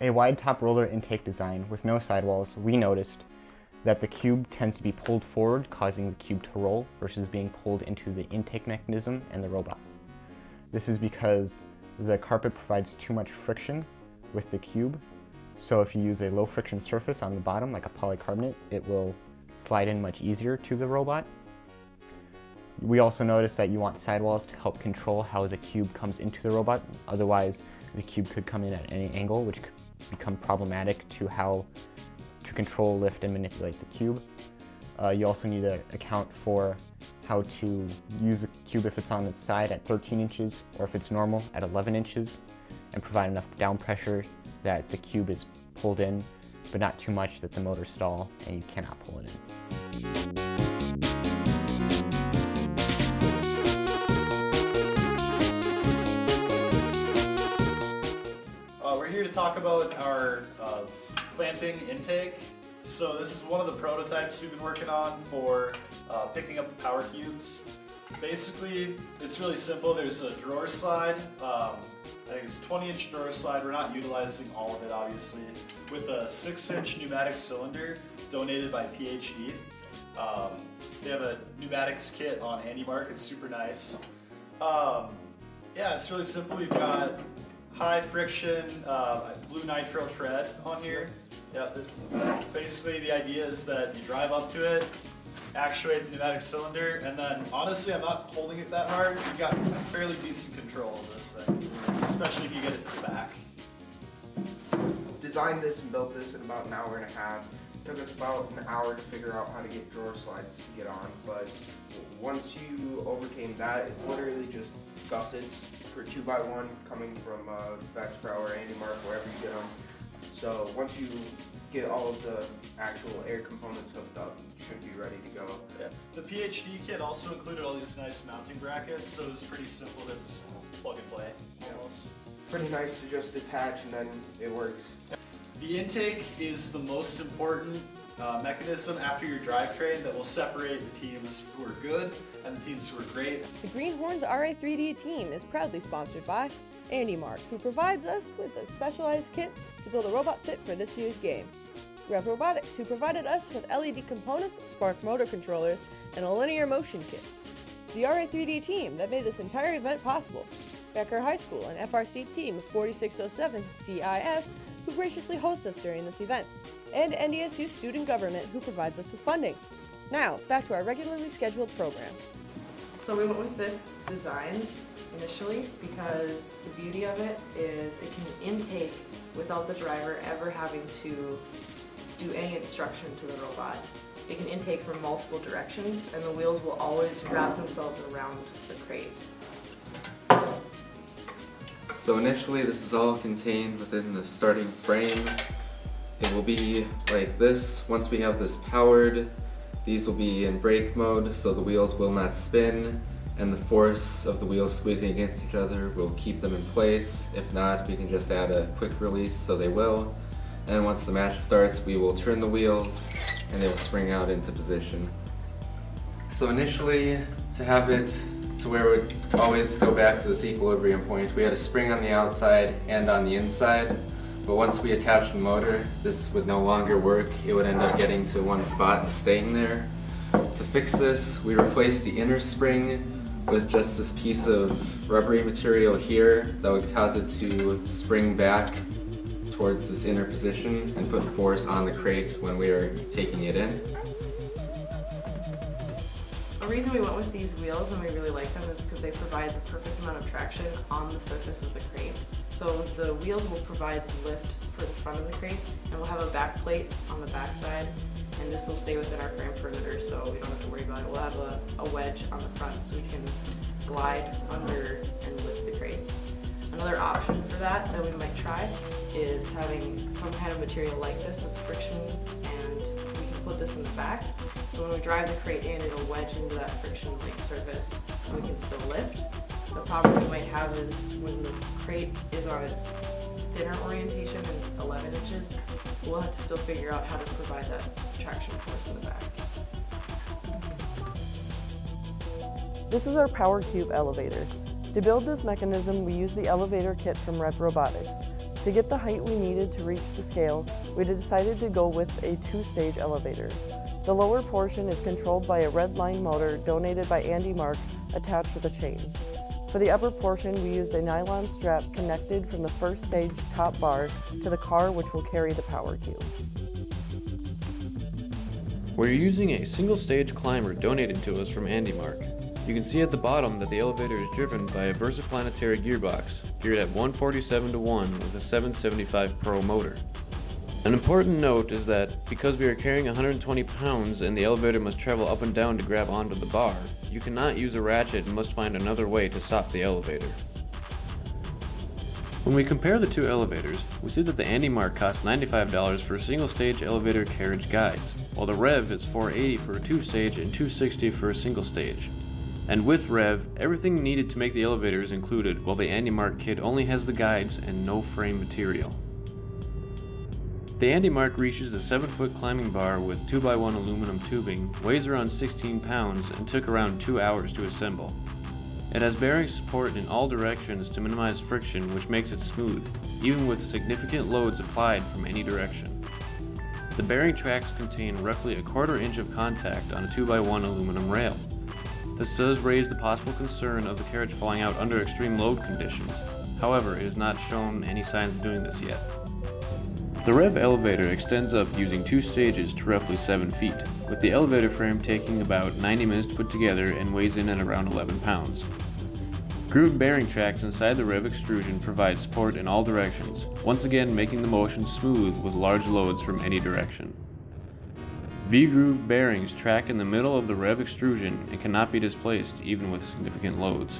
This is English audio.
A wide top roller intake design with no sidewalls, we noticed that the cube tends to be pulled forward, causing the cube to roll versus being pulled into the intake mechanism and the robot. This is because the carpet provides too much friction with the cube. So if you use a low friction surface on the bottom, like a polycarbonate, it will slide in much easier to the robot. We also noticed that you want sidewalls to help control how the cube comes into the robot. Otherwise, the cube could come in at any angle, which could become problematic to control, lift, and manipulate the cube. You also need to account for how to use the cube if it's on its side at 13 inches or if it's normal at 11 inches, and provide enough down pressure that the cube is pulled in, but not too much that the motor stall and you cannot pull it in. We're here to talk about our clamping intake. So this is one of the prototypes we've been working on for picking up power cubes. Basically, it's really simple. There's a drawer slide. I think it's a 20-inch drawer slide. We're not utilizing all of it, obviously, with a 6-inch pneumatic cylinder donated by PhD. They have a pneumatics kit on HandyMark. It's super nice. Yeah, it's really simple. We've got high friction blue nitro tread on here. Yep, basically the idea is that you drive up to it, actuate the pneumatic cylinder, and then honestly I'm not holding it that hard. You've got fairly decent control of this thing, especially if you get it to the back. Designed this and built this in about an hour and a half. Took us about an hour to figure out how to get drawer slides to get on, but once you overcame that, it's literally just gussets for 2x1 coming from Vexpro or HandyMark, wherever you get them. So once you get all of the actual air components hooked up, you should be ready to go. Yeah. The PhD kit also included all these nice mounting brackets, so it was pretty simple to just plug and play almost. Pretty nice to just attach and then it works. The intake is the most important mechanism after your drivetrain that will separate the teams who are good and the teams who are great. The Greenhorns Ri3D team is proudly sponsored by HandyMark, who provides us with a specialized kit to build a robot fit for this year's game. Robotics, who provided us with LED components, spark motor controllers, and a linear motion kit. The Ri3D team that made this entire event possible. Becker High School and FRC team of 4607 CIS, who graciously hosts us during this event. And NDSU Student Government, who provides us with funding. Now, back to our regularly scheduled program. So we went with this design initially because the beauty of it is it can intake without the driver ever having to do any instruction to the robot. It can intake from multiple directions and the wheels will always wrap themselves around the crate. So initially this is all contained within the starting frame. It will be like this. Once we have this powered, these will be in brake mode so the wheels will not spin and the force of the wheels squeezing against each other will keep them in place. If not, we can just add a quick release so they will. And once the match starts, we will turn the wheels and they will spring out into position. So initially, to have it to where it would always go back to this equilibrium point, we had a spring on the outside and on the inside. But once we attached the motor, this would no longer work. It would end up getting to one spot and staying there. To fix this, we replaced the inner spring with just this piece of rubbery material here that would cause it to spring back towards this inner position and put force on the crate when we are taking it in. The reason we went with these wheels and we really like them is because they provide the perfect amount of traction on the surface of the crate. So the wheels will provide the lift for the front of the crate, and we'll have a back plate on the back side, and this will stay within our frame perimeter so we don't have to worry about it. We'll have a wedge on the front so we can glide under and lift the crates. Another option for that we might try is having some kind of material like this that's friction, and we can put this in the back. So when we drive the crate in, it'll wedge into that friction-like surface and we can still lift. The problem we might have is when the crate is on its thinner orientation and 11 inches, we'll have to still figure out how to provide that traction force in the back. This is our Power Cube elevator. To build this mechanism, we use the elevator kit from Robotics. To get the height we needed to reach the scale, we decided to go with a 2-stage elevator. The lower portion is controlled by a red line motor donated by Andy Mark attached with a chain. For the upper portion, we used a nylon strap connected from the first stage top bar to the car which will carry the power cube. We're using a single-stage climber donated to us from Andy Mark. You can see at the bottom that the elevator is driven by a versaplanetary gearbox, geared at 147:1 with a 775 Pro motor. An important note is that because we are carrying 120 pounds and the elevator must travel up and down to grab onto the bar, you cannot use a ratchet and must find another way to stop the elevator. When we compare the two elevators, we see that the Andy Mark costs $95 for a single-stage elevator carriage guides, while the Rev is $480 for a 2-stage and $260 for a single stage. And with Rev, everything needed to make the elevator is included, while the Andy Mark kit only has the guides and no frame material. The Andy Mark reaches a 7-foot climbing bar with 2x1 aluminum tubing, weighs around 16 pounds, and took around 2 hours to assemble. It has bearing support in all directions to minimize friction, which makes it smooth, even with significant loads applied from any direction. The bearing tracks contain roughly a 1/4 inch of contact on a 2x1 aluminum rail. This does raise the possible concern of the carriage falling out under extreme load conditions. However, it has not shown any signs of doing this yet. The Rev elevator extends up using 2 stages to roughly 7 feet, with the elevator frame taking about 90 minutes to put together and weighs in at around 11 pounds. Grooved bearing tracks inside the Rev extrusion provide support in all directions, once again making the motion smooth with large loads from any direction. V-groove bearings track in the middle of the Rev extrusion and cannot be displaced even with significant loads.